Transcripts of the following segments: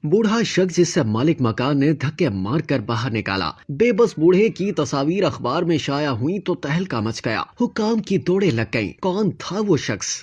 बूढ़ा शख्स जिसे मालिक मकान ने धक्के मार कर बाहर निकाला। बेबस बूढ़े की तस्वीर अखबार में शाया हुई तो तहलका मच गया। हुक्काम की दौड़े लग गईं। कौन था वो शख्स?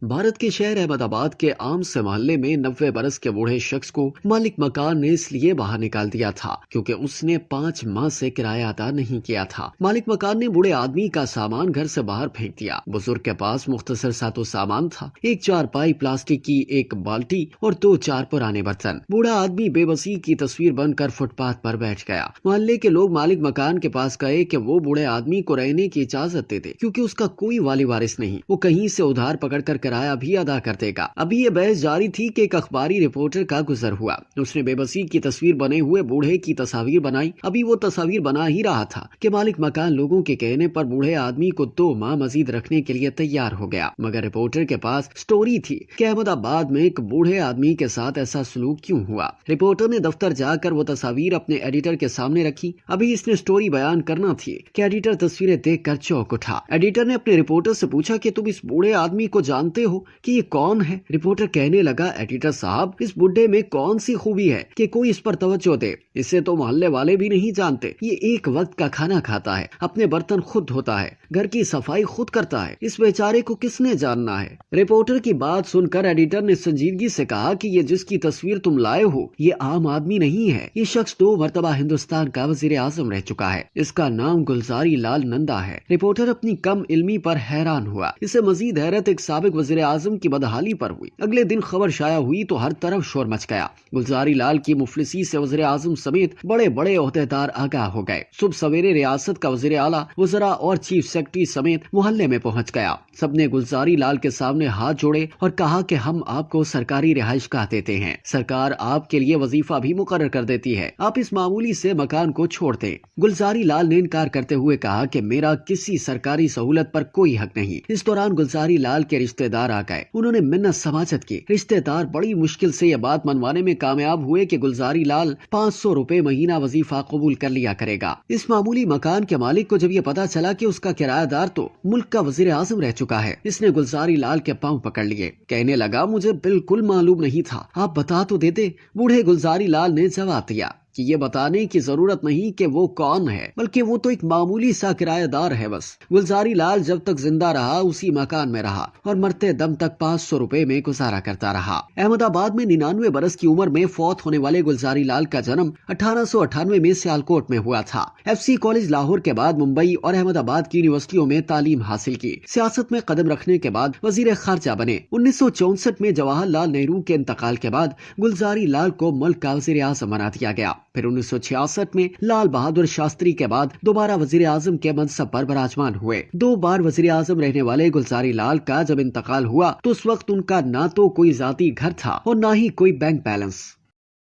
भारत के शहर अहमदाबाद के आम से मोहल्ले में 90 बरस के बूढ़े शख्स को मालिक मकान ने इसलिए बाहर निकाल दिया था क्योंकि उसने 5 माह से किराया अदा नहीं किया था। मालिक मकान ने बूढ़े आदमी का सामान घर से बाहर फेंक दिया। बुजुर्ग के पास मुख्तसर सातो सामान था, एक चारपाई, प्लास्टिक की एक बाल्टी और 2-4 पुराने बर्तन। बूढ़ा आदमी बेबसी की तस्वीर बनकर फुटपाथ पर बैठ गया। मोहल्ले के लोग मालिक मकान के पास गए कि वो बूढ़े आदमी को रहने की इजाजत दे दे क्योंकि उसका कोई वाली वारिस नहीं, वो कहीं से उधार पकड़ किराया भी अदा कर देगा। अभी ये बहस जारी थी कि एक अखबारी रिपोर्टर का गुजर हुआ। उसने बेबसी की तस्वीर बने हुए बूढ़े की तस्वीर बनाई। अभी वो तस्वीर बना ही रहा था कि मालिक मकान लोगों के कहने पर बूढ़े आदमी को 2 माह मजीद रखने के लिए तैयार हो गया। मगर रिपोर्टर के पास स्टोरी थी कि अहमदाबाद में एक बूढ़े आदमी के साथ ऐसा सलूक क्यों हुआ। रिपोर्टर ने दफ्तर जाकर वो तस्वीर अपने एडिटर के सामने रखी। अभी इसने स्टोरी बयान करना थी कि एडिटर तस्वीरें देखकर चौंक उठा। एडिटर ने अपने रिपोर्टर से पूछा कि तुम इस बूढ़े आदमी को जानते हो कि ये कौन है? रिपोर्टर कहने लगा, एडिटर साहब, इस बुड्ढे में कौन सी खूबी है कि कोई इस पर तवज्जो दे? इसे तो मोहल्ले वाले भी नहीं जानते। ये एक वक्त का खाना खाता है, अपने बर्तन खुद धोता है, घर की सफाई खुद करता है। इस बेचारे को किसने जानना है? रिपोर्टर की बात सुनकर एडिटर ने संजीदगी से कहा कि ये जिसकी तस्वीर तुम लाए हो ये आम आदमी नहीं है। ये शख्स 2 मरतबा हिंदुस्तान का वजीर आजम रह चुका है। इसका नाम गुलजारी लाल नंदा है। रिपोर्टर अपनी कम इल्मी पर हैरान हुआ। इसे मजीद हैरत एक साबिक वजीर आजम की बदहाली पर हुई। अगले दिन खबर शाया हुई तो हर तरफ शोर मच गया। गुलजारी लाल की मुफलिसी से वज़ीर आज़म समेत बड़े बड़े ओहदेदार आगाह हो गए। सुबह सवेरे रियासत का वज़ीर आला, वज़रा और चीफ सेक्रेटरी समेत मोहल्ले में पहुंच गया। सबने गुलजारी लाल के सामने हाथ जोड़े और कहा कि हम आपको सरकारी रिहाइशगाह देते हैं, सरकार आपके लिए वजीफा भी मुकर्रर कर देती है, आप इस मामूली से मकान को छोड़ दें। गुलजारी लाल ने इनकार करते हुए कहा कि मेरा किसी सरकारी सहूलत पर कोई हक नहीं। इस दौरान गुलजारी लाल के रिश्तेदार आ गए। उन्होंने मिन्नत समाजत की। रिश्तेदार बड़ी मुश्किल से यह बात मनवाने में कामयाब हुए कि गुलजारी लाल 500 रुपए महीना वजीफा कबूल कर लिया करेगा। इस मामूली मकान के मालिक को जब ये पता चला कि उसका किरायादार तो मुल्क का वजीर आजम रह चुका है, इसने गुलजारी लाल के पांव पकड़ लिए। कहने लगा, मुझे बिल्कुल मालूम नहीं था, आप बता तो देते। बूढ़े गुलजारी लाल ने जवाब दिया कि ये बताने की जरूरत नहीं कि वो कौन है, बल्कि वो तो एक मामूली सा किराएदार है बस। गुलजारी लाल जब तक जिंदा रहा उसी मकान में रहा और मरते दम तक 500 रुपए में गुजारा करता रहा। अहमदाबाद में 99 बरस की उम्र में फौत होने वाले गुलजारी लाल का जन्म 1898 में सियालकोट में हुआ था। FC कॉलेज लाहौर के बाद मुंबई और अहमदाबाद की यूनिवर्सिटियों में तालीम हासिल की। सियासत में कदम रखने के बाद वजीर खारजा बने। 1964 में जवाहरलाल नेहरू के इंतकाल के बाद गुलजारी लाल को मुल्क का वजीर आजम बना दिया गया। फिर 1966 में लाल बहादुर शास्त्री के बाद दोबारा वजीर आजम के मनसब पर विराजमान हुए। 2 बार वजीर आजम रहने वाले गुलजारी लाल का जब इंतकाल हुआ तो उस वक्त उनका ना तो कोई जाती घर था और ना ही कोई बैंक बैलेंस।